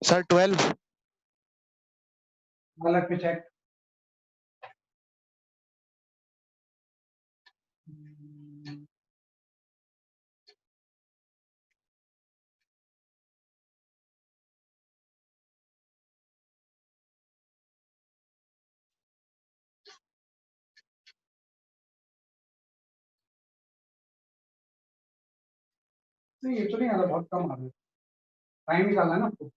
Sir 12। अलग पे check. नहीं ये तो नहीं आ रहा, बहुत कम आ रहा है। टाइम निकालना है ना आपको।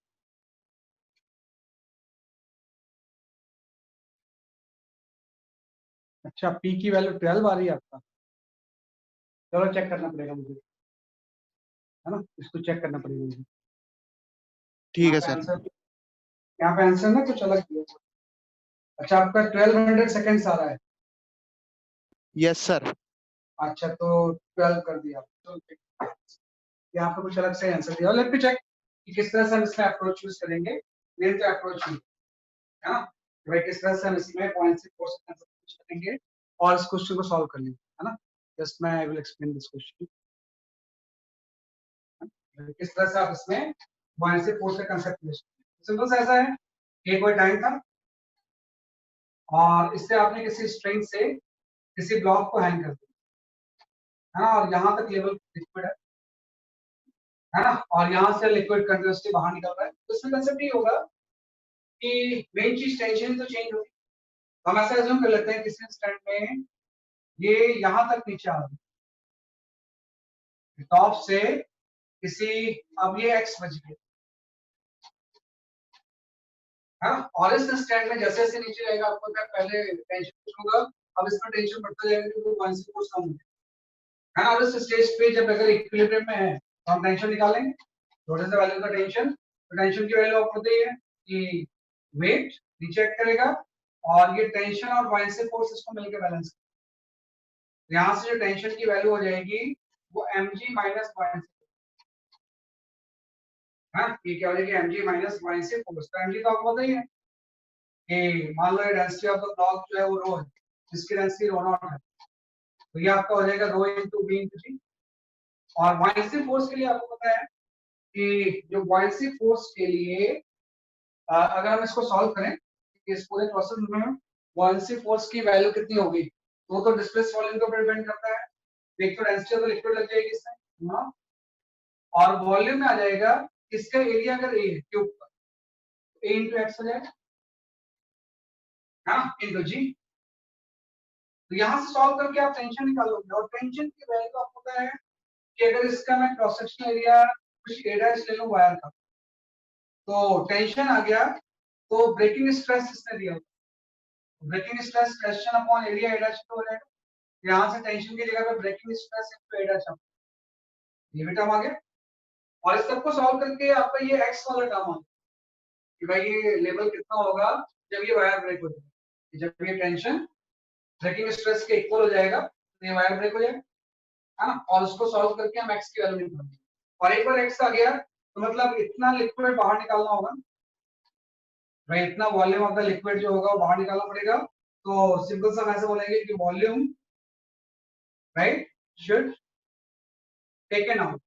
अच्छा पी की वैल्यू 12 आ रही है आपका। चलो चेक करना पड़ेगा मुझे, है ना, इसको चेक करना पड़ेगा मुझे। ठीक है सर। यहाँ पे आंसर ना कुछ अलग दिया। अच्छा आपका 1200 सेकेंड्स आ रहा है। Yes sir. अच्छा तो 12 कर दिया। तो यहाँ पे कुछ अलग से आंसर दिया। लेट मी चेक कि किस तरह से हम इसमें अप्रोच यूज करेंगे। मेन तो अप्रोच है ना, भाई किस तरह से हम इसमें पॉइंट से फोर्स यूज करेंगे और इस क्वेश्चन को सॉल्व कर लेंगे, है ना। जस्ट मैं I will explain this question. किस तरह से आप इसमें पॉइंट से फोर्स का कांसेप्ट यूज करेंगे। सिंपल सा ऐसा है कि कोई टाइम था और इससे आपने किसी स्ट्रिंग से किसी ब्लॉक को हैंग कर दिया, है ना, और यहाँ तक लेवल लिक्विड है ना, और यहाँ से लिक्विड कंटिन्यूसली बाहर निकल रहा है। तो इसमें कंसेप्ट ये होगा कि मेन चीज टेंशन तो चेंज होगी। हम ऐसा एज्यूम कर लेते हैं किसी इंस्टेंट में ये यहाँ तक नीचे आ रहा है टॉप से किसी, अब ये x बज गया, है ना, और इस इंस्टेंट में जैसे जैसे नीचे जाएगा आपको क्या पहले टेंशन कुछ होगा, अब इसमें टेंशन बढ़ता जाएगा क्योंकि वन से फोर्स कम हो गया, है ना। और इस स्टेज पे जब अगर इक्विलिब्रियम में है तो हम टेंशन निकालेंगे, थोड़े से वैल्यू का टेंशन। तो टेंशन की वैल्यू आपको पता ही है कि वेट नीचे एक्ट करेगा और ये टेंशन और बाइंड से फोर्स इसको मिलकर बैलेंस, यहाँ से जो टेंशन की वैल्यू हो जाएगी वो mg माइनस बाइंड से, हाँ ये क्या हो जाएगी mg माइनस बाइंड से फोर्स। तो mg तो आपको पता ही है कि मान low density of the block जो है वो रो है, जिसकी डेंसिटी रो नॉट है, तो ये आपका हो जाएगा रो इनटू v इनटू g। और बॉयंसी फोर्स के लिए आपको पता है कि जो बॉयंसी फोर्स के लिए अगर हम इसको सॉल्व करें इस पूरे प्रोसेस में बॉयंसी फोर्स की वैल्यू कितनी होगी, तो डिस्प्लेस वॉल्यूम के ऊपर डिपेंड करता है। एक तो डेंसिटी ऑफ द लिक्विड लग जाएगी इसमें ना, और वॉल्यूम में आ जाएगा इसका एरिया अगर ए क्यूब पर ए इंटू एक्स हो जाएगा ना इंटू जी। तो यहाँ से सॉल्व करके आप टेंशन निकालोगे, और टेंशन की वैल्यू आपको पता है कि अगर इसका मैं क्रॉस सेक्शनल एरिया कुछ ए डैश ले लूं वायर का, तो टेंशन आ गया, तो ब्रेकिंग स्ट्रेस इसने दिया, breaking stress tension upon area A dash हो जाएगा। यहाँ से टेंशन की जगह पे breaking stress into A dash, ये भी टर्म आ गया। और इस सबको सॉल्व करके आपका ये एक्स वाला टर्म आ गया कि भाई ये लेवल कितना होगा जब ये वायर ब्रेक हो जाएगा, जब ये टेंशन ब्रेकिंग स्ट्रेस के इक्वल हो जाएगा तो ये वायर ब्रेक हो जाएगा, है ना। और उसको सॉल्व करके हम एक्स की वैल्यू निकालेंगे, और एक बार एक्स आ गया तो मतलब इतना लिक्विड बाहर निकालना होगा भाई, इतना वॉल्यूम ऑफ द लिक्विड जो होगा वो बाहर निकालना पड़ेगा। तो सिंपल सा हम ऐसे बोलेंगे कि volume right should taken out,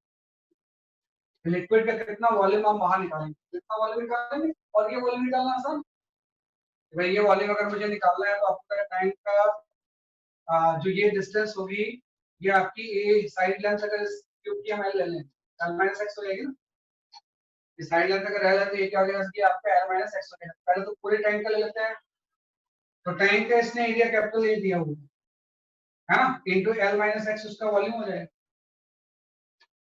liquid का कितना वॉल्यूम हम बाहर निकालेंगे, कितना वॉल्यूम निकालेंगे, और ये वॉल्यूम निकालना आसान है भाई। ये वॉल्यूम अगर मुझे निकालना है तो आपका टैंक का जो ये डिस्टेंस होगी, ये आपकी ए साइड लेंथ अगर इस क्यूब की हम एल ले लें एल माइनस एक्स हो जाएगी ना, इस साइड लेंथ अगर एल है तो ये क्या हो जाएगा कि आपका एल माइनस एक्स हो जाएगा। पहले तो पूरे टैंक का ले लेते हैं, तो टैंक का इसने एरिया कैपिटल ए दिया हुआ है ना, इनटू एल माइनस एक्स उसका वॉल्यूम हो जाएगा,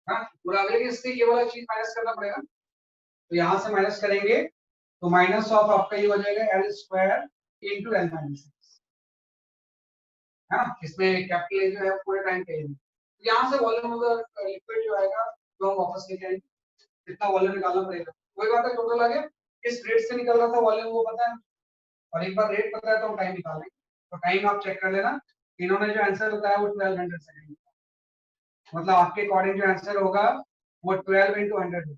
हाँ पूरा अगले के इससे ये वाला चीज माइनस करना पड़ेगा, तो यहाँ से माइनस करेंगे तो माइनस ऑफ आपका ये हो जाएगा L square into L minus x, है ना। इसमें कैपिटल ए जो है पूरे टैंक का एरिया, यहाँ से वॉल्यूम ऑफ द लिक्विड जो आएगा जो हम वापस लेके आएंगे, कितना वॉल्यूम निकालना पड़ेगा, वही बात है टोटल आ गया। किस रेट से निकल रहा था वॉल्यूम वो पता है, और एक बार रेट पता है तो हम टाइम निकाल लेंगे। तो टाइम आप चेक कर लेना, इन्होंने जो आंसर बताया वो 1200 सेकंड, मतलब आपके अकॉर्डिंग जो आंसर होगा वो 12 इंटू 100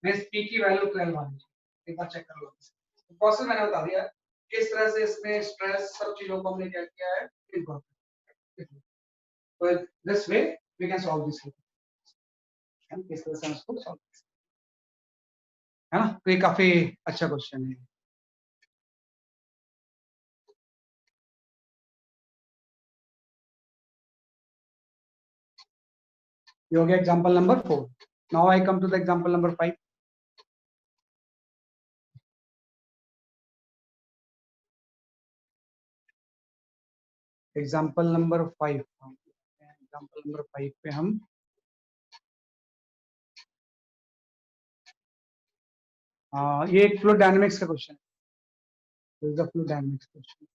में पी की वैल्यू 12 आनी चाहिए। एक बार चेक कर लो, तो प्रोसेस मैंने बता दिया किस तरह से इसमें स्ट्रेस सब चीजों को हमने क्या किया है इनकॉर्पोरेट, तो this way we can solve this, किस तरह से हम इसको सॉल्व है ना। तो ये काफी अच्छा क्वेश्चन है। ये हो गया example number 4। Now I come to the example number 5। Example number 5, example number 5 पे हम ये एक फ्लूइड डायनामिक्स का क्वेश्चन है, this is the fluid dynamics question.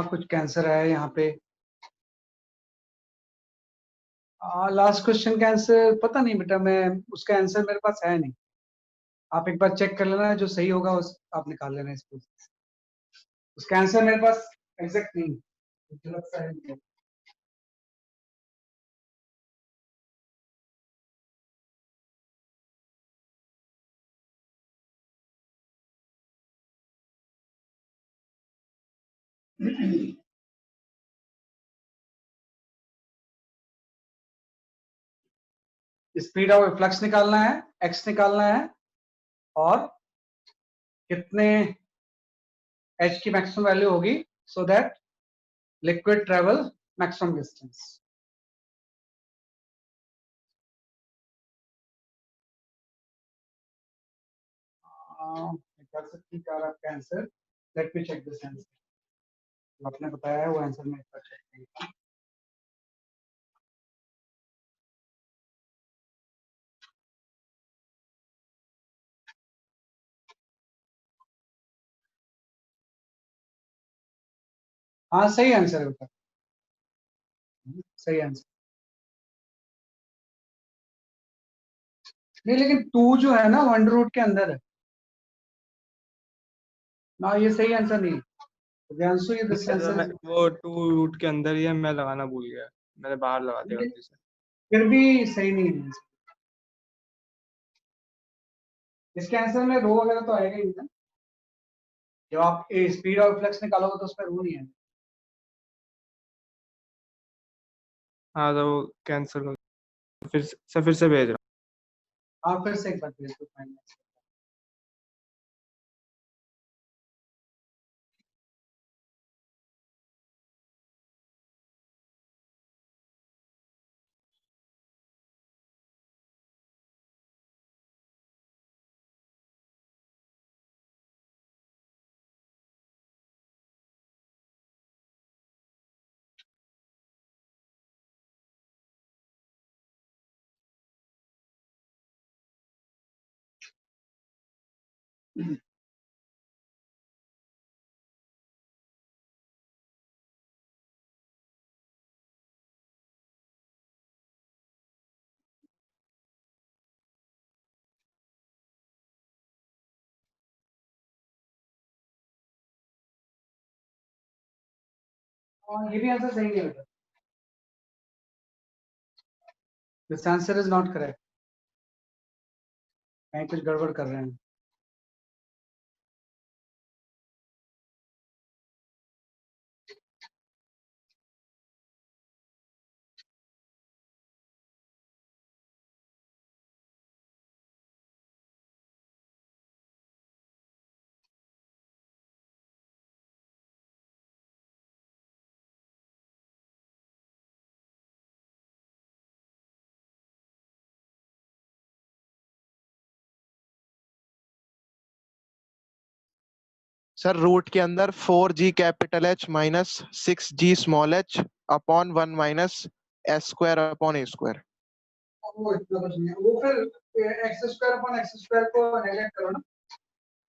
कुछ कैंसर है यहाँ पे, लास्ट क्वेश्चन का आंसर पता नहीं बेटा, मैं उसका आंसर मेरे पास है नहीं। आप एक बार चेक कर लेना, जो सही होगा उस आप निकाल लेना इसको। उसका आंसर मेरे पास एग्जैक्ट नहीं, मुझे लगता है। स्पीड ऑफ फ्लक्स निकालना है, एक्स निकालना है, और कितने एच की मैक्सिमम वैल्यू होगी so that liquid travel maximum distance. कर सकती क्या आपका answer? Let me check this answer. आपने बताया है वो आंसर मैं एक बार चेक करूंगा। हाँ सही आंसर है बेटा, सही आंसर। नहीं लेकिन टू जो है ना, वन रूट के अंदर है ना, ये सही आंसर नहीं है। ध्यानसु ये दिस तो आंसर। वो 2 रूट के अंदर ही है, मैं लगाना भूल गया, मैंने बाहर लगा दिया गलती से। फिर भी सही नहीं है आंसर। इसके आंसर में रो वगैरह तो आएगा ही नहीं ना, जब आप स्पीड और फ्लक्स निकालोगे तो उसमें रो नहीं है। हाँ तो कैंसिल हो, फिर से भेज रहा आप फिर से एक बार भेज दो फाइनल। और ये भी आंसर सही नहीं बेटा, this answer is not correct, कहीं कुछ गड़बड़ कर रहे हैं। सर रूट के अंदर 4G capital H minus 6G small h upon 1 minus s square upon a square. वो इतना कुछ नहीं है, वो फिर x square upon x square को नेगलेक्ट करो ना,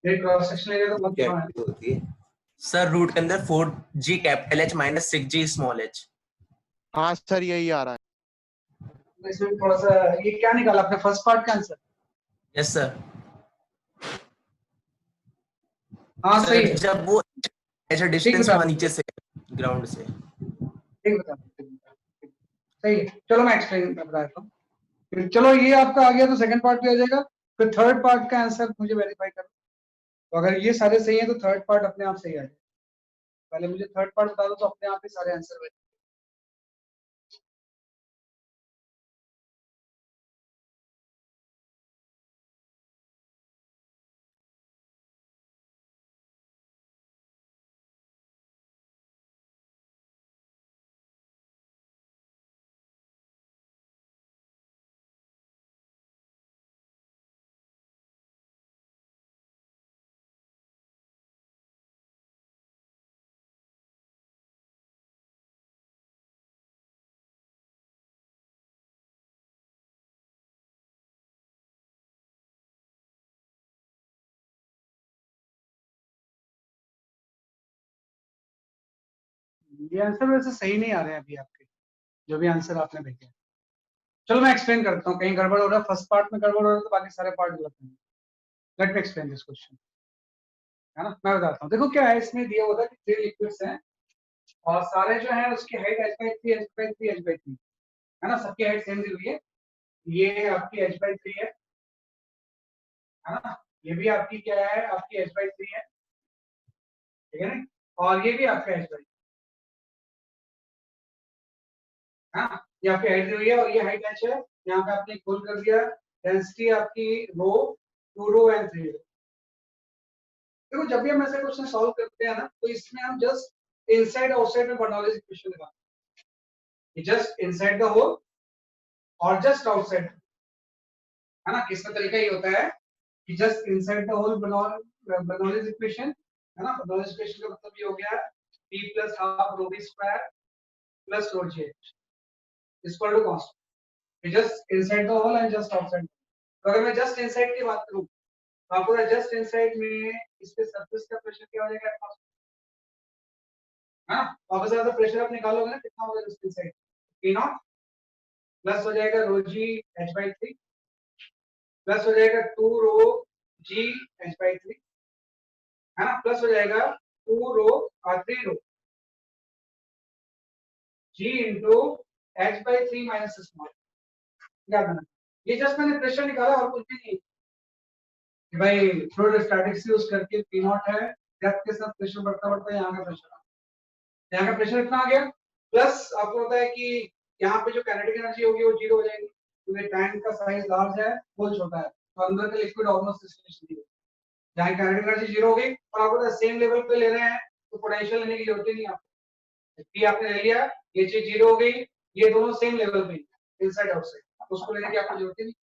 ये क्रॉस सेक्शन एरिया तो बहुत क्या कम है। होती है सर? रूट के अंदर 4G capital H minus 6G small h। हाँ सर यही आ रहा है। इसमें थोड़ा सा ये क्या निकाला आपने फर्स्ट पार्ट का आंसर? Yes sir. हाँ सही सर है, जब वो ऐसा ठीक डिस्टेंस बता हुआ रहे नीचे से, ग्राउंड से। ठीक बता सही है। चलो मैं एक्सप्लेन बता देता हूँ। फिर चलो ये आपका आ गया तो सेकंड पार्ट भी आ जाएगा। फिर थर्ड पार्ट का आंसर मुझे वेरीफाई करो, तो अगर ये सारे सही है तो थर्ड पार्ट अपने आप सही आ जाएगा। पहले मुझे थर्ड पार्ट बता दो तो अपने आप ही सारे आंसर। ये आंसर वैसे सही नहीं आ रहे हैं अभी आपके, जो भी आंसर आपने भेजे। चलो मैं एक्सप्लेन करता हूँ, कहीं गड़बड़ हो रहा है, फर्स्ट पार्ट में गड़बड़ हो रहा है तो बाकी सारे पार्ट गलत हैं। Let me explain this question, है ना, मैं बताता हूँ। देखो क्या है, इसमें दिया होता है कि 3 लिक्विड्स हैं और सारे जो है उसकी हाइट h/3 h/3 h/3 है ना, सबकी हाइट सेम दी हुई है। ये आपकी h/3 है ना, ये भी आपकी क्या है, आपकी h/3 है, ठीक है ना, और ये भी आपका h/3 है ना, ये आपकी हाइट दी हुई है और ये हाइट h है। यहाँ पे आपने खोल कर दिया, डेंसिटी आपकी रो 2 रो एंड 3 रो। देखो जब भी हम ऐसे क्वेश्चन सॉल्व करते हैं ना, तो इसमें हम जस्ट इनसाइड आउटसाइड में बर्नौलीज इक्वेशन लगाते हैं, जस्ट इनसाइड द होल और जस्ट आउटसाइड, है ना। किसका तरीका ये होता है कि just inside the hole Bernoulli's equation, है ना। बर्नौलीज इक्वेशन का मतलब ये हो गया p + half rho v square plus rho g is equal to constant, just inside the hole and just outside. तो अगर मैं जस्ट इनसाइड की बात करूं तो आपको जस्ट इनसाइड में इसके सरफेस का प्रेशर क्या हो जाएगा, हाँ, वापस आकर प्रेशर आप निकालोगे ना, कितना होगा जस्ट इनसाइड, p0 प्लस हो जाएगा रो g h/3 प्लस हो जाएगा 2 रो g h/3, है ना, प्लस हो जाएगा 2 रो और 3 रो g into h/3 minus small. क्या करना, ये जस्ट मैंने प्रेशर निकाला और कुछ भी नहीं कि भाई फ्लूइड स्टैटिक्स यूज करके p0 है, डेप्थ के साथ प्रेशर बढ़ता बढ़ता यहाँ का प्रेशर, यहाँ का प्रेशर इतना आ गया, प्लस आपको पता है कि यहाँ पे जो काइनेटिक एनर्जी होगी वो जीरो हो जाएगी क्योंकि टैंक का साइज लार्ज है, होल छोटा है, तो अंदर का लिक्विड ऑलमोस्ट स्टेशनरी है। जहाँ काइनेटिक एनर्जी जीरो होगी और आपको सेम लेवल पे ले रहे हैं तो पोटेंशियल लेने की जरूरत ही नहीं है आपको। पी आपने ले लिया, ये चीज जीरो हो गई, ये दोनों सेम लेवल पे इनसाइड आउटसाइड, उसको लेने की आपको जरूरत ही नहीं,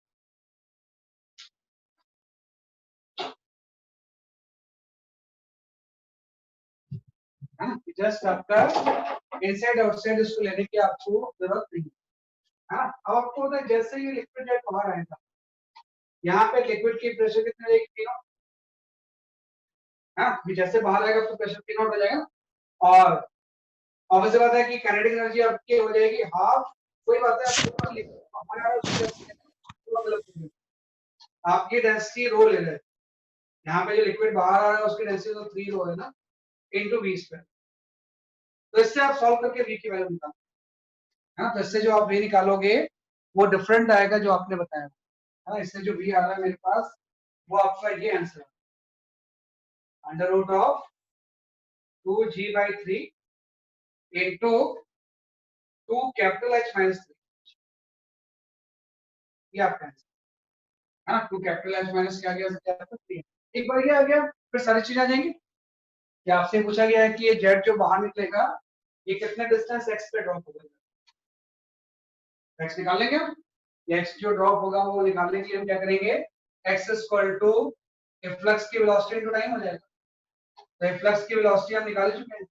है ना। जस्ट आपका इनसाइड आउटसाइड इसको लेने की आपको जरूरत नहीं है, अब आपको पता है जैसे ये लिक्विड जेट बाहर आएगा, यहाँ पे लिक्विड की प्रेशर कितना रहेगी, p0, हाँ, जैसे बाहर आएगा तो प्रेशर p0 हो जाएगा और ऑब्वियस बात है कि काइनेटिक एनर्जी आपकी हो जाएगी हाफ। कोई बात है आपके ऊपर लिक्विड बाहर आ रहा है उसकी डेंसिटी, आप ये डेंसिटी रो ले रहे हैं, यहाँ पे जो लिक्विड बाहर आ रहा है उसकी डेंसिटी तो 3 रो है ना, इनटू v स्क्वायर। तो इससे आप सॉल्व करके v की वैल्यू निकालो, हाँ, तो इससे जो आप v निकालोगे वो डिफरेंट आएगा जो आपने बताया, है ना। इससे जो v आ रहा है मेरे पास वो आपका ये आंसर है, under root of 2g/3 into 2 capital H minus 3, ये आपका आंसर, हाँ, 2 कैपिटल H माइनस क्या गया, 3। एक बार ये आ गया फिर सारी चीजें आ जाएंगी। कि आपसे पूछा गया है कि ये जेट जो बाहर निकलेगा ये कितने डिस्टेंस x पे ड्रॉप होगा, x निकाल लेंगे हम, x जो ड्रॉप होगा वो निकालने के लिए हम क्या करेंगे, x इक्वल टू फ्लक्स की वेलोसिटी इनटू टाइम हो जाएगा, तो फ्लक्स की वेलोसिटी हम निकाल चुके हैं,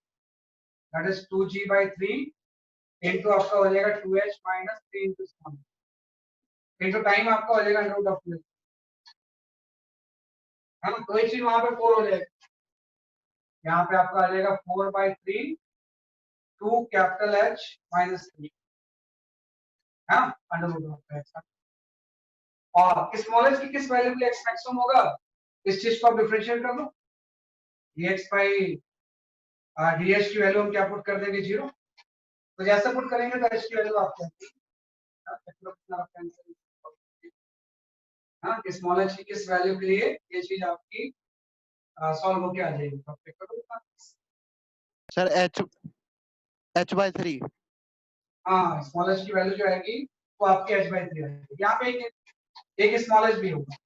दैट इज 2g/3 इनटू आपका हो जाएगा 2h minus 3 into small into time आपका हो जाएगा रूट ऑफ 2, है ना। तो ये चीज वहां पे 4 हो जाएगा, यहाँ पे आपका आ जाएगा 4/3 2 कैपिटल H माइनस 3, है ना, अंडर रूट ऑफ x। और स्मॉल h की किस वैल्यू के लिए x मैक्सिमम होगा, इस चीज को आप डिफरेंशिएट कर लो, dx by dh की वैल्यू हम क्या पुट कर देंगे 0, तो जैसे पुट करेंगे तो h की वैल्यू आपको हाँ, स्मॉल h की किस वैल्यू के लिए ये चीज आपकी सॉल्व होके आ जाएगी, तो आप चेक करो सर h/3, हाँ, स्मॉल h की वैल्यू जो आएगी वो आपकी h/3 आएगी। यहाँ पे एक स्मॉल h भी होगा,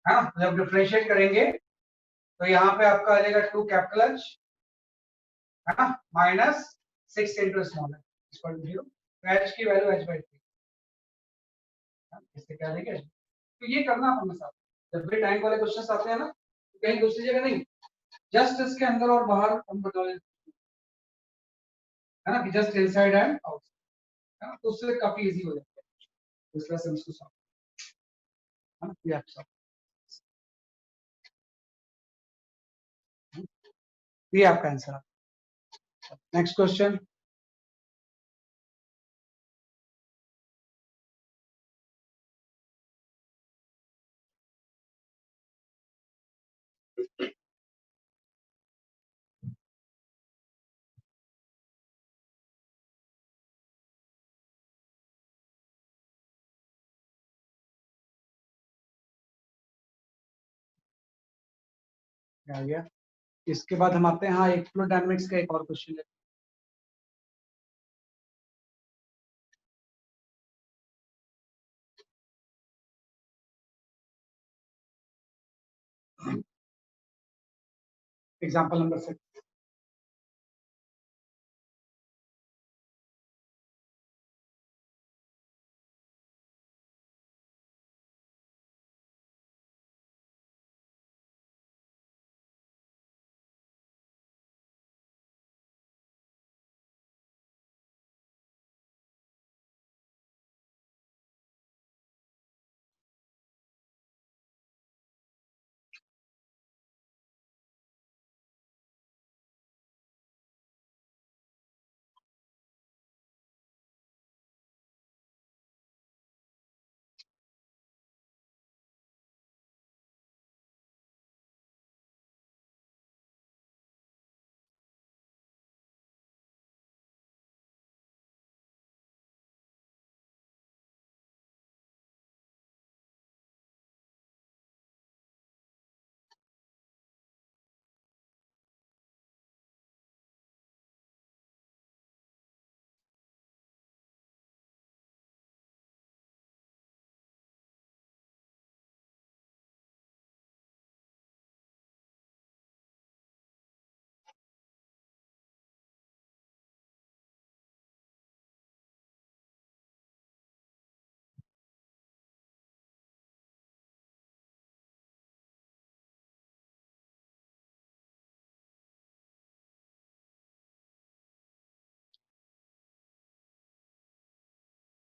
है ना, जब डिफरेंशिएट करेंगे तो यहाँ पे आपका आ जाएगा 2 कैपिटल H, है ना, minus 6 into small h equal to 0, तो h की वैल्यू h/3, इससे क्या देंगे, तो ये करना आप हमेशा जब भी टाइम वाले क्वेश्चंस आते हैं ना, तो कहीं दूसरी जगह नहीं, जस्ट इसके अंदर और बाहर हम बता दें, है ना, कि जस्ट इनसाइड एंड आउटसाइड, है ना, तो उससे काफी इजी हो जाता है, इस तरह से इसको सॉल्व, है ना, ये आप सॉल्व, ये आपका आंसर। नेक्स्ट क्वेश्चन, आ गया। इसके बाद हम आते हैं, हाँ, एक फ्लूइड डायनामिक्स का एक और क्वेश्चन है। Example number 6।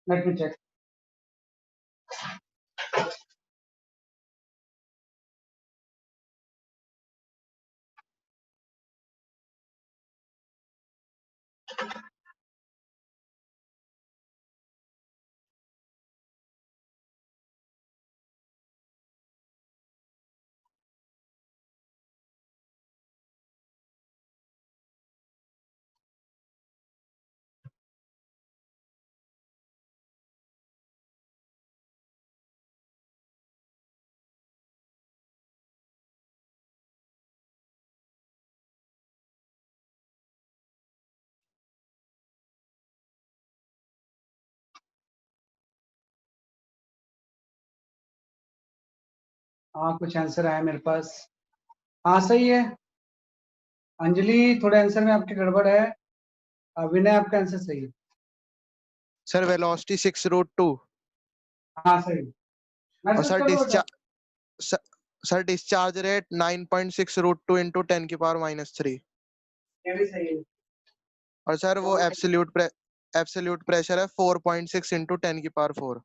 Let me check. हाँ, कुछ आंसर आया मेरे पास। हाँ, सही है। अंजलि, थोड़े आंसर में आपकी गड़बड़ है। विनय, आपका आंसर सही है। सर वेलोसिटी 6√2 हाँ, सही है। और मैसेज सर कर दो बेटा। सर डिस्चार्ज रेट 9.6√2 into 10 की पावर -3 ये भी सही है। और सर वो दोनों सही एब्सोल्यूट प्रेशर है 4.6 into 10 की पावर 4।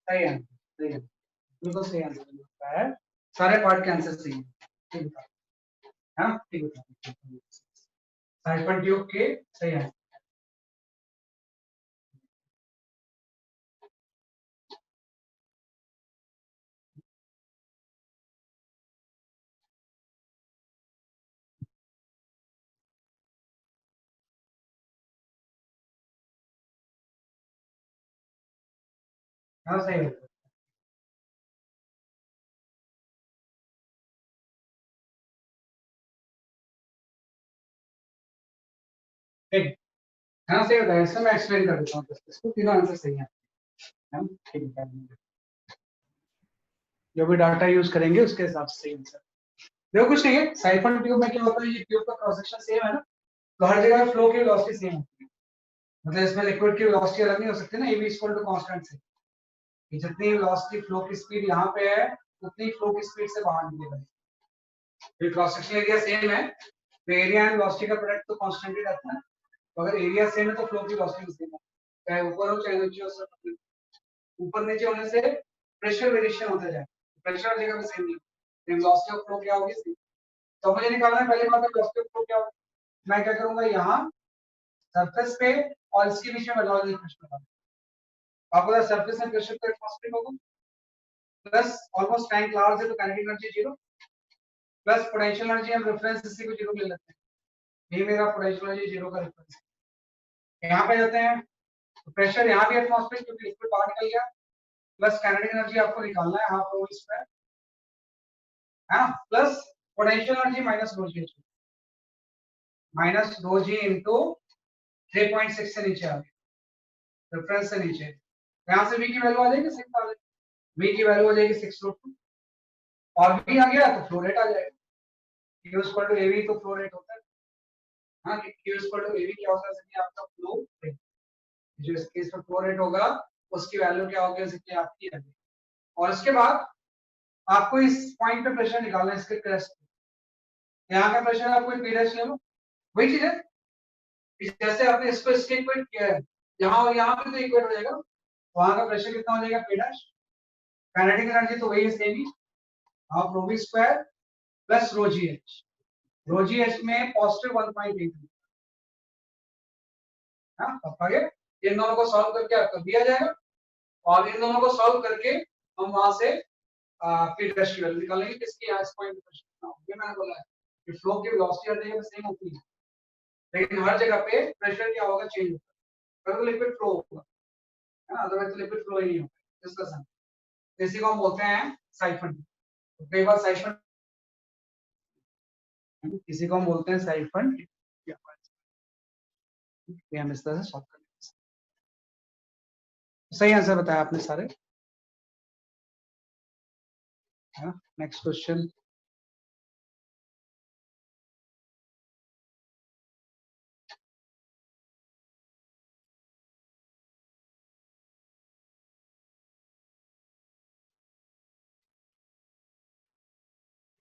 सही है, सही है, बिल्कुल सही आंसर है। सारे पार्ट के आंसर सही है। ठीक है, हाँ, ठीक है। साइफन ट्यूब के सही है। हाँ, सही है। ठीक, हाँ, सही होता है। इसमें मैं एक्सप्लेन कर देता हूँ इसको। तीनों आंसर सही है। हाँ, ठीक है। जो भी डाटा यूज करेंगे उसके हिसाब से सही आंसर। देखो, कुछ नहीं है। साइफन ट्यूब में क्या होता है, ये ट्यूब का क्रॉस सेक्शन सेम है ना, तो हर जगह फ्लो की वेलोसिटी सेम होती है। मतलब इसमें लिक्विड की वेलोसिटी अलग नहीं हो सकती ना, A B equal to constant से। कि जितनी वेलोसिटी फ्लो की स्पीड यहाँ पे है, उतनी फ्लो की स्पीड से बाहर निकलेगा। ये क्रॉस सेक्शन एरिया सेम है, तो एरिया एंड वेलोसिटी का प्रोडक्ट तो कांस्टेंट ही रहता है। तो अगर एरिया सेम है तो फ्लो की वेलोसिटी भी सेम है, चाहे ऊपर हो चाहे नीचे हो। ऊपर नीचे होने से प्रेशर वेरिएशन होता जाए, प्रेशर हर जगह पे सेम नहीं, वेलोसिटी ऑफ फ्लो क्या होगी सेम। तो मुझे निकालना है, पहले बात है वेलोसिटी ऑफ फ्लो क्या होगी। मैं क्या करूंगा, यहाँ सरफेस पे और इसके बीच में वेलोसिटी प्रेशर होगा। आपको पता है सरफेस में प्रेशर तो एटमॉस्फेरिक होगा, प्लस ऑलमोस्ट टैंक लार्ज है तो kinetic energy 0, plus potential energy हम रेफरेंस इसी को 0 ले लेते हैं। ये मेरा पोटेंशियल एनर्जी 0 का रेफरेंस है। यहाँ पे जाते हैं तो प्रेशर यहाँ भी एटमॉस्फेरिक क्योंकि लिक्विड बाहर निकल गया, प्लस काइनेटिक एनर्जी आपको निकालना है हाफ रो स्क्वायर, है ना, plus potential energy minus rho G, minus rho G into 3.6 से नीचे आ गया, रेफरेंस से नीचे, यहाँ से v की वैल्यू आ जाएगी 6 आ जाएगी, v की वैल्यू हो जाएगी 6√2 और v आ गया तो फ्लो रेट आ जाएगा, q इक्वल टू av तो फ्लो रेट होता है। हाँ, q इक्वल टू av क्या होता है कि आपका फ्लो रेट, जो इस केस में फ्लो रेट होगा उसकी वैल्यू क्या होगी जैसे आपकी है। और इसके बाद आपको इस पॉइंट पे प्रेशर निकालना है, इसके क्रस्ट पे, यहाँ का प्रेशर आपको पी डैश ले लो, वही चीज है जैसे आपने इसको इसके इक्वेट किया है, यहाँ और यहाँ पे तो इक्वेट हो जाएगा, वहां का प्रेशर कितना हो जाएगा पी डैश, काइनेटिक एनर्जी तो वही है सेम ही, half rho V square plus rho G H, rho G H में पॉजिटिव 1.8, हाँ अब आगे इन दोनों को सॉल्व करके आपको दिया जाएगा और इन दोनों को सॉल्व करके हम वहां से पी डैश की वैल्यू निकालेंगे, किसकी यहाँ इस पॉइंट पे प्रेशर कितना होगा, ये मैंने बोला है कि फ्लो की वेलोसिटी हर जगह सेम होती है, लेकिन हर जगह पे प्रेशर क्या होगा चेंज होगा, तो लिक्विड फ्लो होगा, है ना, अदरवाइज तो लिक्विड फ्लो ही नहीं होगा इसका सन, इसी को हम बोलते हैं साइफन, तो कई बार साइफन, इसी को हम बोलते हैं साइफन, ये हम इस तरह से सॉल्व करेंगे। सही आंसर बताया आपने सारे, है ना। नेक्स्ट क्वेश्चन,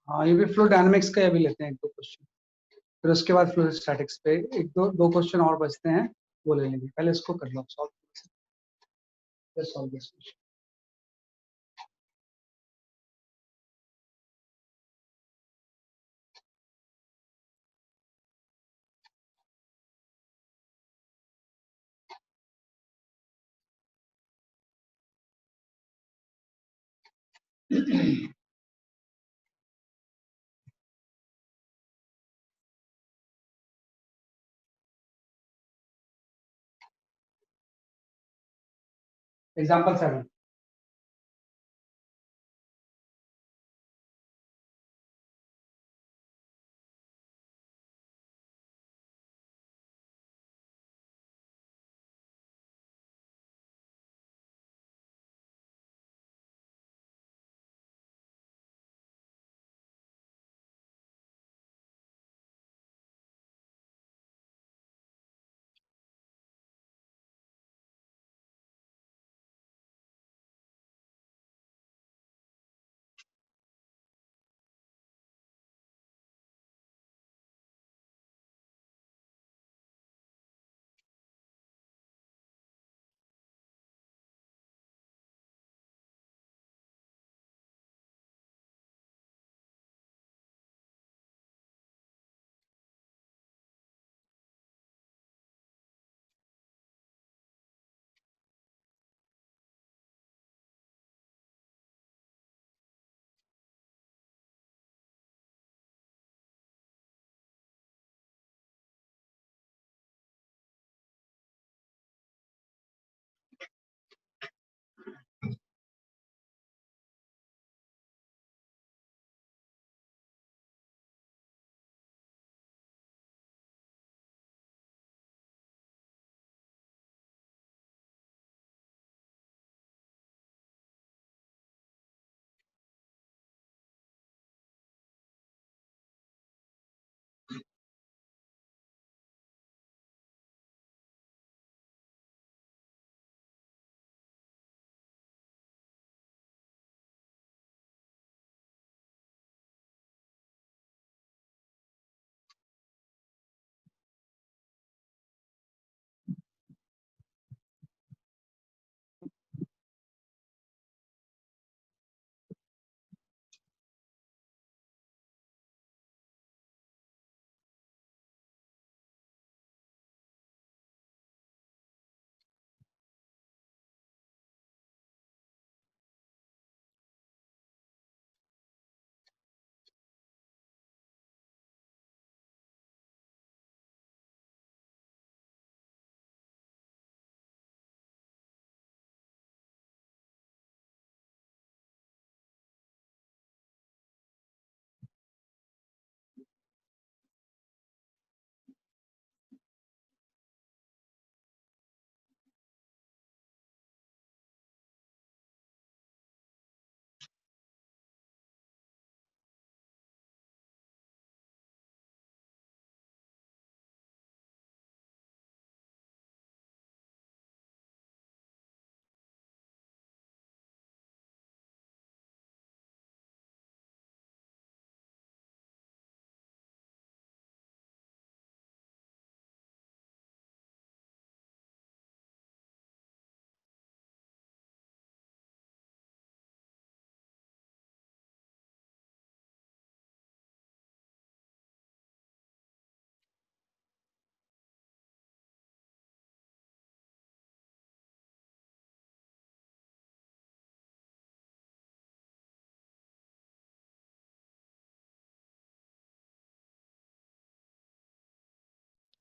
हाँ ये भी फ्लो डायनामिक्स का भी लेते हैं एक दो क्वेश्चन, फिर उसके बाद फ्लो स्टैटिक्स पे एक दो क्वेश्चन और बचते हैं, वो ले लेंगे, पहले इसको कर लो solve, solve this question. Example 7,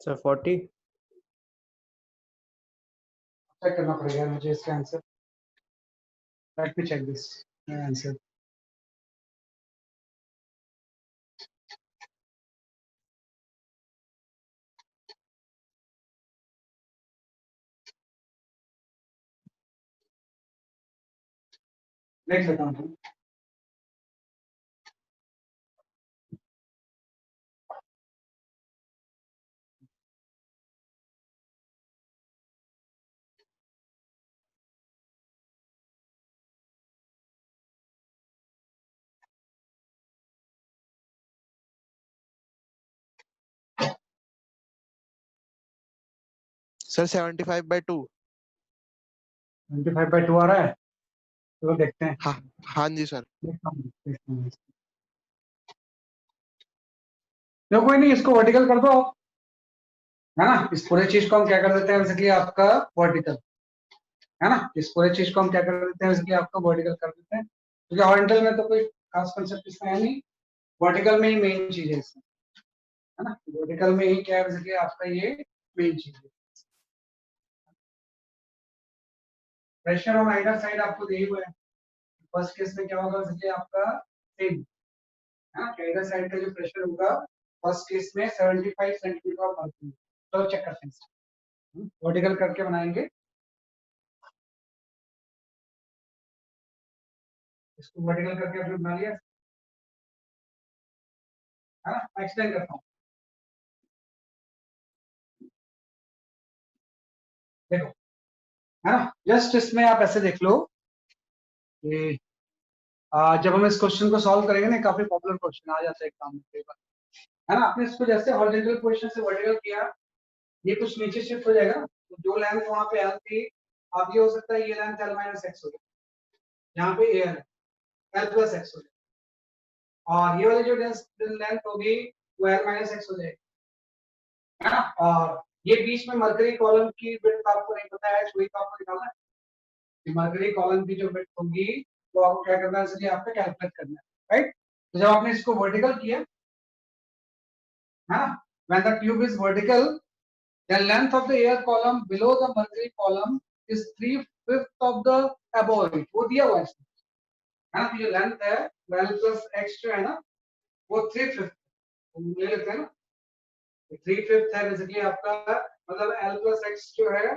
sir 40। Check करना पड़ेगा मुझे इसका answer. Let me check this answer. देख लेता हूँ। सर 75/2। 25/2 आ रहा है, तो देखते हैं। हाँ हाँ जी सर। देखता हूँ। तो कोई नहीं, इसको वर्टिकल कर दो, है ना। इस पूरे चीज को हम क्या कर देते हैं, बेसिकली आपका वर्टिकल, है ना। इस पूरे चीज को हम क्या कर देते हैं, बेसिकली आपका वर्टिकल कर देते हैं, क्योंकि हॉरिजॉन्टल में तो कोई खास कंसेप्ट इसमें है नहीं, वर्टिकल में ही मेन चीज है इसमें, है ना। वर्टिकल में ही क्या है, बेसिकली आपका ये मेन चीज है। प्रेशर ऑन आइडर साइड आपको दिए हुए है। फर्स्ट केस में क्या होगा, बेसिकली आपका सेम, है ना। आइडर साइड का जो प्रेशर होगा फर्स्ट केस में 75 सेंटीमीटर ऑफ मर्क्यूरी। तो चेक करते हैं, वर्टिकल करके बनाएंगे इसको। वर्टिकल करके आपने बना लिया, है ना। मैं एक्सप्लेन करता हूँ, देखो, है ना। जस्ट इसमें आप ऐसे देख लो कि जब हम इस क्वेश्चन को सॉल्व करेंगे ना, काफी पॉपुलर क्वेश्चन आ जाता है एग्जाम में कई बार, है ना। आपने इसको जैसे हॉरिजॉन्टल पोजीशन से वर्टिकल किया, ये कुछ नीचे शिफ्ट हो जाएगा, तो जो लेंथ वहां पे एल थी, अब ये हो सकता है ये लेंथ एल माइनस एक्स हो जाए, यहाँ पे ए एल प्लस एक्स हो जाए, और ये वाली जो लेंथ होगी वो एल माइनस एक्स हो जाएगी, है ना। और ये बीच में मरकरी कॉलम की विड्थ आपको नहीं पता है, वही तो आपको निकालना है कि मरकरी कॉलम की जो विड्थ होगी वो आपको क्या करना है, इसलिए आपको कैलकुलेट करना है, राइट। तो जब आपने इसको वर्टिकल किया, है ना, when the tube is vertical, the length of the air column below the mercury column is 3/5 of the above it, वो दिया हुआ है इसमें, है ना। जो लेंथ है l plus x जो है ना, वो 3/5 ले लेते हैं ना, 3/5 है बेसिकली आपका, मतलब l plus x जो है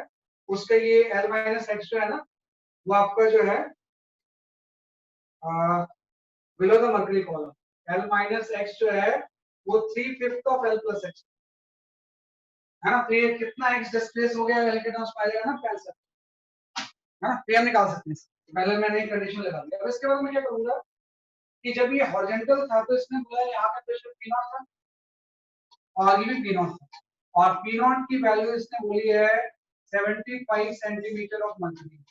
उसका ये l minus x जो है ना, वो आपका जो है below the mercury column l minus x जो है वो 3/5 ऑफ l plus x, है ना। तो ये कितना x डिस्प्लेस हो गया, l के टर्म्स में आ जाएगा ना 65, है ना। तो हम निकाल सकते हैं, पहले मैंने एक कंडीशन लगा दिया। अब इसके बाद मैं क्या करूंगा कि जब ये हॉरिजॉन्टल था तो इसने बोला यहाँ पे प्रेशर P0 था और ये भी P0 था, और P0 की वैल्यू इसने बोली है 75 सेंटीमीटर ऑफ मर्क्यूरी,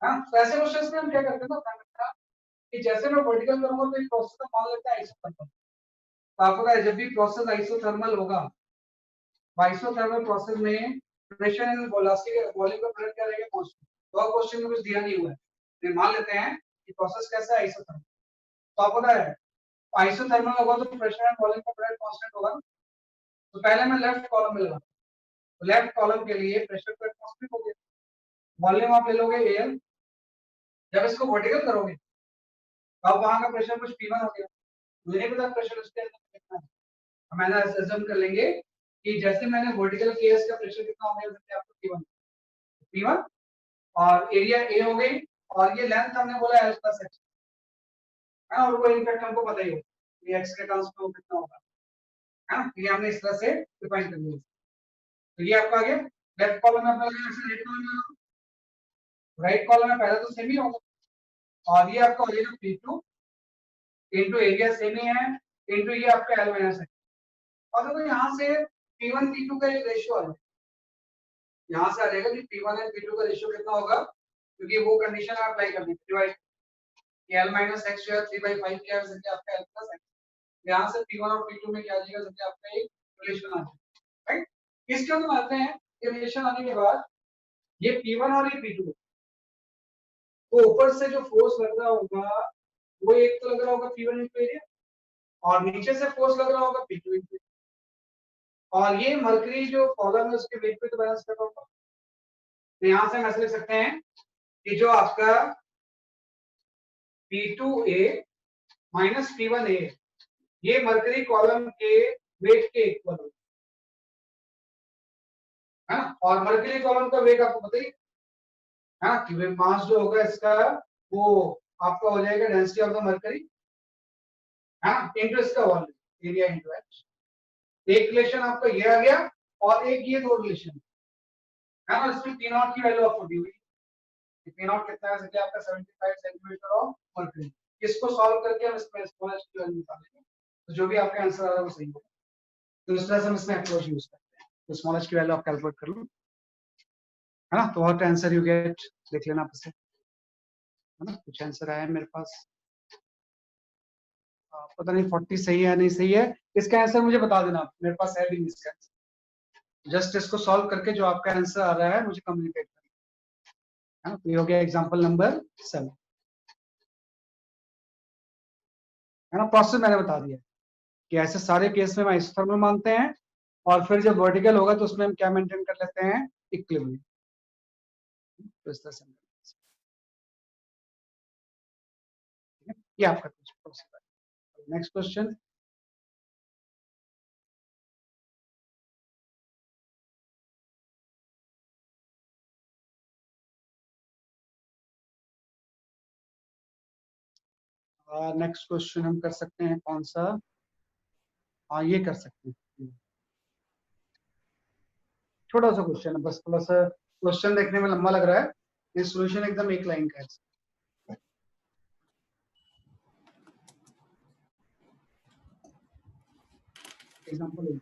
हाँ। तो ऐसे क्वेश्चंस में हम क्या करते हैं ना कि जैसे मैं वर्टिकल करूंगा तो एक प्रोसेस का मान लेते हैं आइसोथर्मल। तो आपको पता है जब भी प्रोसेस आइसोथर्मल होगा, आइसोथर्मल प्रोसेस में प्रेशर एंड वेलोसिटी वॉल्यूम का प्रोडक्ट क्या रहेगा, कांस्टेंट। तो क्वेश्चन में कुछ दिया नहीं हुआ है, तो मान लेते हैं कि प्रोसेस कैसा है, आइसोथर्मल। तो आपको पता है आइसोथर्मल होगा तो प्रेशर एंड वॉल्यूम का प्रोडक्ट कांस्टेंट होगा। तो पहले मैं लेफ्ट कॉलम में लगा, तो लेफ्ट कॉलम के लिए प्रेशर प्रोडक्ट कांस्टेंट हो गया, वॉल्यूम आप ले लोगे एल। जब इसको वर्टिकल करोगे तो अब वहां का प्रेशर कुछ P1 हो गया, मुझे नहीं पता प्रेशर उसके अंदर कितना है। हम ऐसा अज्यूम कर लेंगे कि जैसे मैंने वर्टिकल किया इसका प्रेशर कितना हो गया, जैसे आपको P1 P1 और एरिया A हो गई, और ये लेंथ हमने बोला L plus X, है, और वो इनफैक्ट हमको पता ही हो ये x के टर्म्स में वो कितना होगा, है ना। ये हमने इस तरह से डिफाइन कर लिया। तो ये आपका आ गया लेफ्ट कॉलम में, अपना राइट कॉलम में, राइट कॉलम में पहले तो सेम ही होगा, और ये आपका हो जाएगा P2 इनटू एरिया सेम ही है इनटू ये आपका L माइनस है। और देखो यहाँ से P1 P2 का एक रेशियो आ जाएगा, यहाँ से आ जाएगा कि P1 और P2 का रेशियो कितना होगा, क्योंकि वो कंडीशन आप अप्लाई कर देंगे डिवाइड L माइनस x जो है 3/5 क्या है, जैसे आपका L प्लस x। यहाँ से P1 और P2 में क्या आ जाएगा, जैसे आपका एक रिलेशन आ जाएगा, राइट। इसके अंदर आते हैं, ये रिलेशन आने के बाद ये P1 और ये P2 तो ऊपर से जो फोर्स लग रहा होगा वो एक तो लग रहा होगा P1 इनटू एरिया, और नीचे से फोर्स लग रहा होगा P2 इनटू, और ये मरकरी जो कॉलम है उसके वेट पे तो बैलेंस कर रहा होगा। तो यहां से हम ऐसे लिख सकते हैं कि जो आपका P2A माइनस P1A ये मरकरी कॉलम के वेट के इक्वल होगा, है ना। और मरकरी कॉलम का वेट आपको पता ही है ना कि मास जो होगा इसका वो आपका हो जाएगा डेंसिटी ऑफ द मरकरी, है ना, इनटू इसका वॉल्यूम एरिया इनटू एच। एक रिलेशन आपका ये आ गया और एक ये दो रिलेशन है ना। इसमें P नॉट की वैल्यू आपको दी हुई है। P नॉट कितना है कि आपका 75 सेंटीमीटर ऑफ मरकरी। इसको सॉल्व करके हम इसमें स्मॉल h की वैल्यू निकालेंगे, तो जो भी आपका आंसर आ रहा है वो सही होगा। तो इस तरह से हम इसमें अप्रोच यूज करते हैं। तो स्मॉल h की वैल्यू आप कैलकुलेट कर लो, है ना। तो व्हाट आंसर यू गेट देख लेना आप इसे, है ना। कुछ आंसर आया है मेरे पास, पता नहीं 40 सही है या नहीं सही है। इसका आंसर मुझे बता देना, मेरे पास है भी नहीं इसका आंसर। जस्ट इसको सॉल्व करके जो आपका आंसर आ रहा है मुझे कम्युनिकेट करना, है ना। तो ये हो गया एग्जांपल नंबर 7, है ना। प्रोसेस मैंने बता दिया कि ऐसे सारे केस में हम आइसोथर्मल मानते हैं और फिर जब वर्टिकल होगा तो उसमें हम क्या मेंटेन कर लेते हैं, इक्विलिब्रियम। तो इस तरह से ये आपका प्रोसेस है। नेक्स्ट क्वेश्चन, नेक्स्ट क्वेश्चन हम कर सकते हैं कौन सा, हाँ ये कर सकते हैं। छोटा सा क्वेश्चन है, बस थोड़ा सा क्वेश्चन देखने में लंबा लग रहा है, ये सॉल्यूशन एकदम एक लाइन का है। एग्जांपल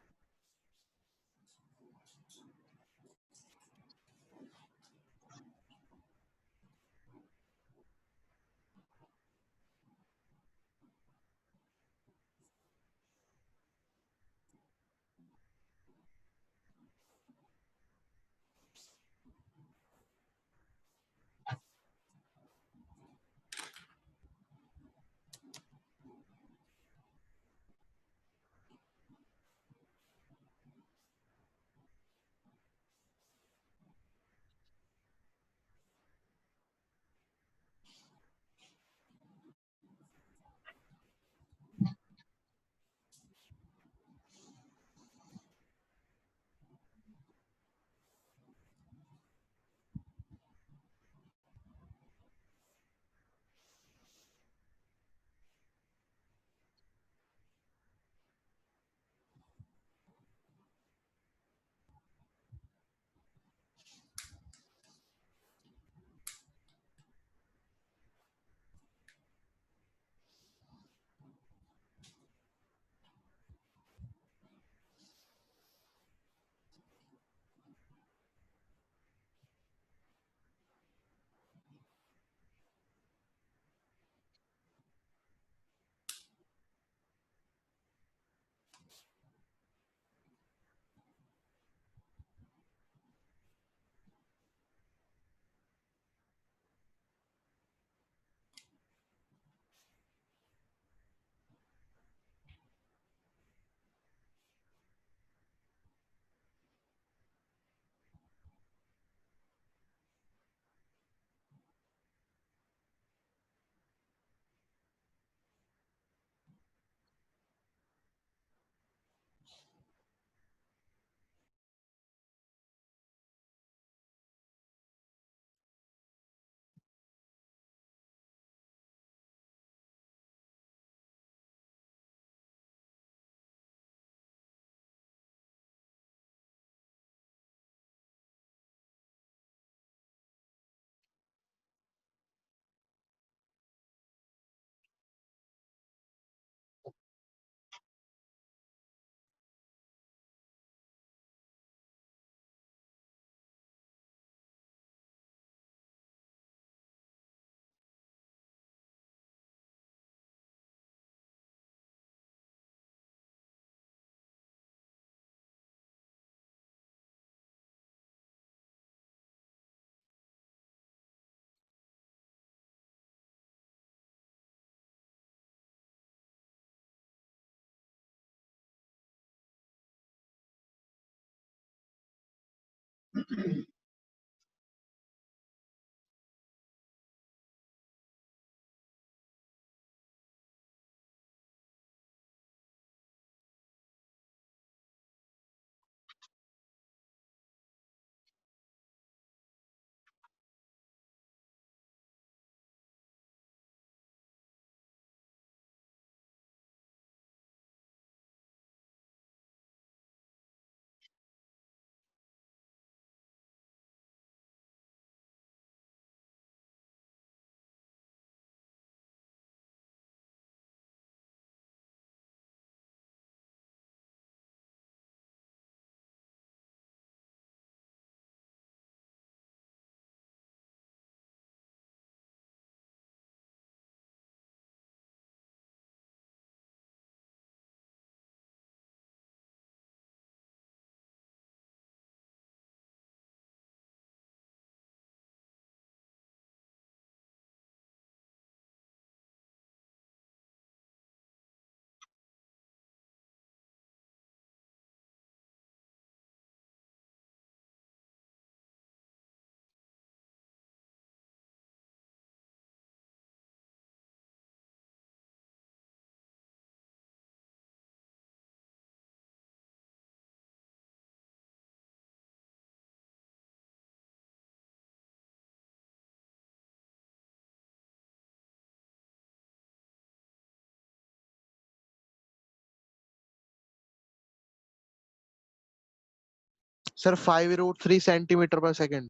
सर 5√3 सेंटीमीटर पर सेकंड।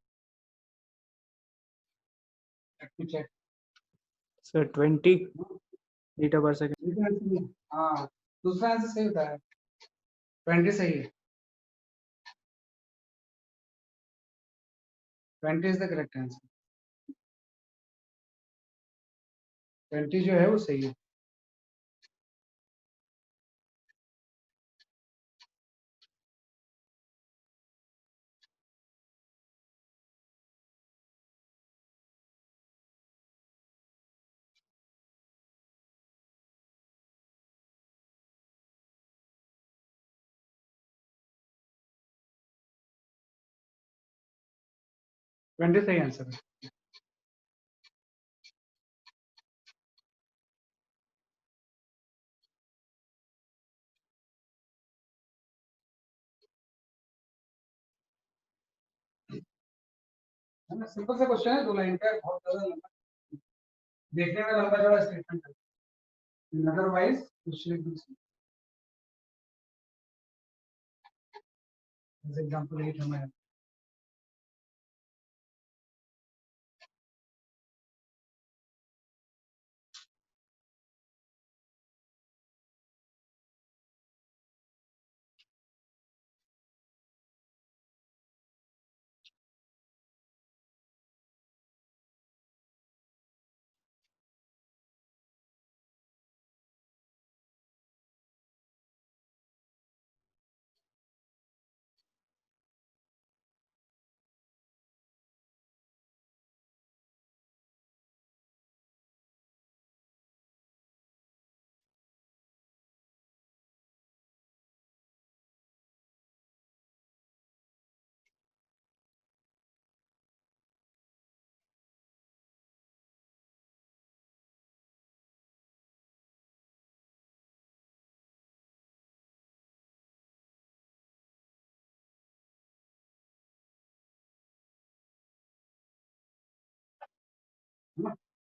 चेक। सर 20 मीटर पर सेकंड। हाँ, दूसरा आंसर सही होता है, 20 सही है, 20 इज द करेक्ट आंसर, 20 जो है वो सही है। ट्वेंटी सही आंसर है। सिंपल सा क्वेश्चन है, 2 लाइन का, बहुत ज्यादा लंबा, देखने में लंबा चौड़ा स्टेटमेंट है, अदरवाइज क्वेश्चन एकदम simple। जैसे एग्जांपल 8 हमारे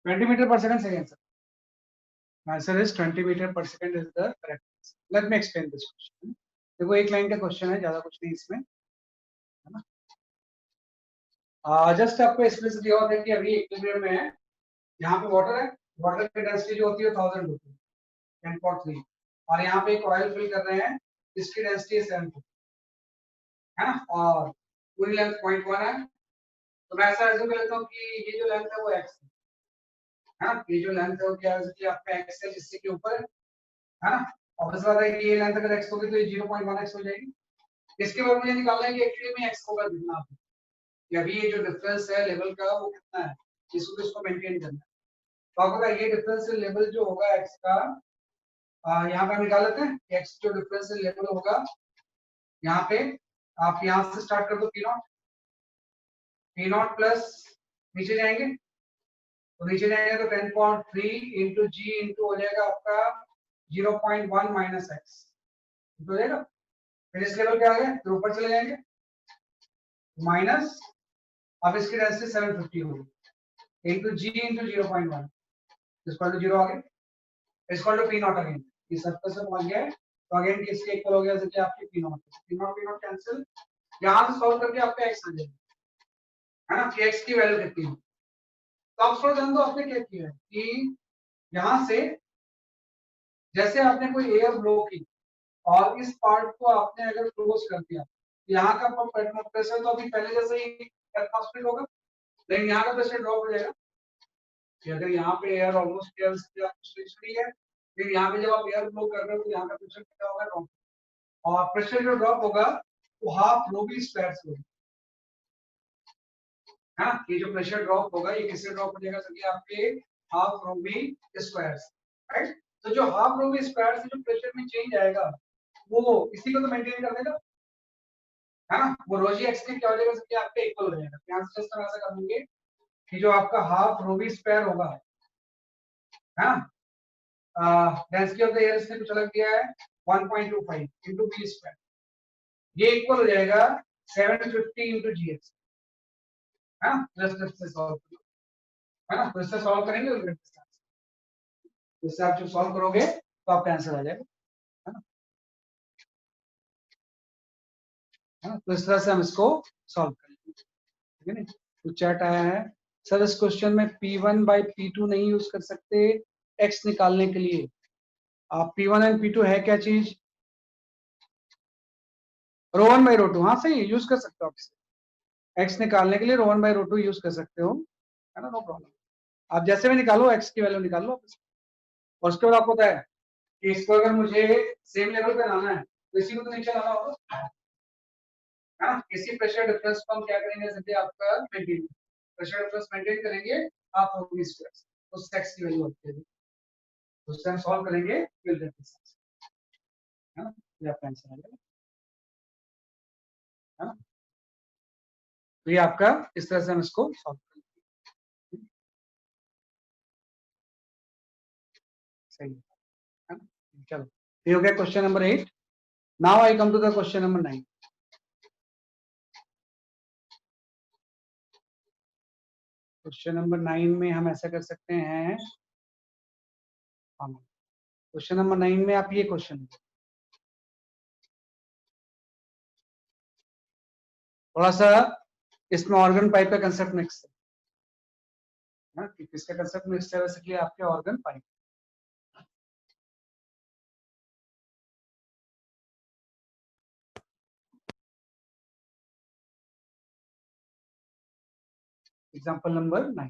20 मीटर पर सेकंड सही आंसर। आंसर इज 20 मीटर पर second is the correct answer. Let me explain this question. देखो एक लाइन का क्वेश्चन है, ज्यादा कुछ नहीं इसमें, है ना। जस्ट आपको एक्सप्लेसिट दिया होता है कि अभी इक्विलिब्रियम में है, यहाँ पे वाटर है, वाटर की डेंसिटी जो होती है 1000 होती है, 10.3, और यहाँ पे एक ऑयल फिल कर रहे हैं, इसकी डेंसिटी है 7, है ना, और पूरी लेंथ 0.1 है। तो मैं ऐसा एज्यूम कर लेता हूँ कि ये जो लेंथ है वो x है ना, ये जो लेंथ है वो क्या है, आपका x है जिससे के ऊपर है ना, और बस बात है कि ये लेंथ अगर x होगी तो ये 0.1x हो जाएगी। इसके बाद मुझे निकालना है कि एक्चुअली में x होगा कितना, आपको कि अभी ये जो डिफरेंस है लेवल का वो कितना है, इसको मेंटेन करना है। तो आपका ये डिफरेंशियल लेवल जो होगा x का, यहाँ पे हम निकाल लेते हैं, x जो डिफरेंशियल लेवल होगा यहाँ पे, आप यहाँ से स्टार्ट कर दो P0, P नॉट प्लस नीचे जाएंगे तो नीचे जाएंगे तो 10.3 इंटू जी इंटू हो जाएगा आपका 0.1 माइनस एक्स हो जाएगा। फिर इस लेवल पे आ गए तो ऊपर चले जाएंगे माइनस, अब इसकी डेंसिटी 750 होगी into G into 0.1 equal to 0 आ गया, equal to P not again, ये सर्कल से पहुंच गया तो अगेन किसके इक्वल हो गया जैसे आपकी पी नॉट कैंसिल, यहां से सॉल्व करके आपका एक्स आ जाएगा, है ना, कि एक्स की वैल्यू कितनी है। तो आप थोड़ा जान दो आपने क्या किया है कि यहां से जैसे आपने कोई एयर ब्लो की और इस पार्ट को आपने अगर क्लोज कर दिया, यहाँ का प्रेशर तो अभी पहले जैसे ही एटमॉस्फेयर होगा, लेकिन यहाँ का प्रेशर ड्रॉप हो जाएगा कि अगर यहाँ पे एयर ऑलमोस्ट एयर स्टेशनरी है, फिर यहाँ पे जब आप एयर ब्लो कर रहे हो तो यहाँ का प्रेशर कितना होगा, ड्रॉप, और प्रेशर जो ड्रॉप होगा वो हाफ रो बी स्क्वायर से होगा, है ना। ये जो प्रेशर ड्रॉप होगा ये किससे ड्रॉप हो जाएगा, सभी आपके half rho B square, right. तो जो हाफ रो बी स्क्वायर से जो प्रेशर में चेंज आएगा वो इसी को तो मेंटेन कर देगा, है ना। वो रोजी एक्स की क्या हो जाएगा, सभी आपके इक्वल हो जाएगा। यहाँ से इस तरह से कर देंगे कि जो आपका हाफ रो बी स्क्वायर होगा, है ना, डेंसिटी ऑफ द एयर इसने कुछ अलग दिया है 1.25 into v स्क्वायर, ये इक्वल हो जाएगा 750 into gx, है ना। जस्ट से सॉल्व करो, है ना, तो इससे सॉल्व करेंगे तो इससे आप जब सॉल्व करोगे तो आपका आंसर आ जाएगा, है ना, है ना। तो इस तरह से हम इसको सॉल्व करेंगे, ठीक है ना। तो चैट आया है सर इस क्वेश्चन में P1 by P2 नहीं यूज कर सकते x निकालने के लिए, आप P1 एंड P2 है क्या चीज, रो 1 by रो 2, हाँ सही यूज कर सकते हो आप इसे x निकालने के लिए रो 1 by रो 2 यूज कर सकते हो, है ना, नो प्रॉब्लम। आप जैसे भी निकालो x की वैल्यू निकाल लो, और उसके बाद आपको पता है कि इसको अगर मुझे सेम लेवल पे लाना है तो इसी को तो नीचे लाना होगा, है ना। इसी प्रेशर डिफरेंस को हम क्या करेंगे, जैसे आपका मेंटेन, प्रेशर डिफरेंस मेंटेन करेंगे आप होगी स्क्वायर, उस x की वैल्यू होती है, तो उससे हम सॉल्व करेंगे विल गेट दिस, है ना, ये आपका आंसर आ जाएगा, है ना। तो ये आपका इस तरह से हम इसको सॉल्व करेंगे, सही है ना। चलो ये हो गया question number 8। Now I come to the question number 9। Question number 9 में हम ऐसा कर सकते हैं, क्वेश्चन नंबर 9 में आप ये क्वेश्चन थोड़ा सा इसमें ऑर्गन पाइप का कंसेप्ट मिक्स है ना, कि किसका कंसेप्ट मिक्स है, वैसे कि आपके ऑर्गन पाइप। Example number 9,